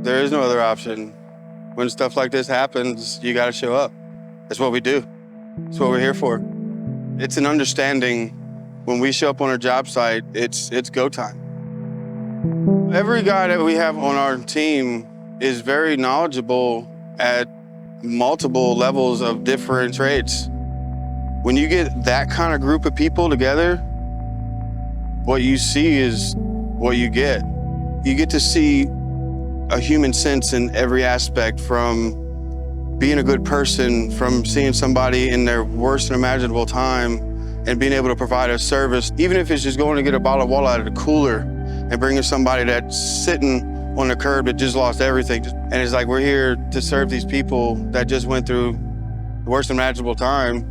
There is no other option. When stuff like this happens, you gotta show up. That's what we do. That's what we're here for. It's an understanding. When we show up on a job site, it's go time. Every guy that we have on our team is very knowledgeable at multiple levels of different trades. When you get that kind of group of people together, what you see is what you get. You get to see a human sense in every aspect, from being a good person, from seeing somebody in their worst imaginable time and being able to provide a service, even if it's just going to get a bottle of water out of the cooler and bringing somebody that's sitting on the curb that just lost everything. And it's like, we're here to serve these people that just went through the worst imaginable time.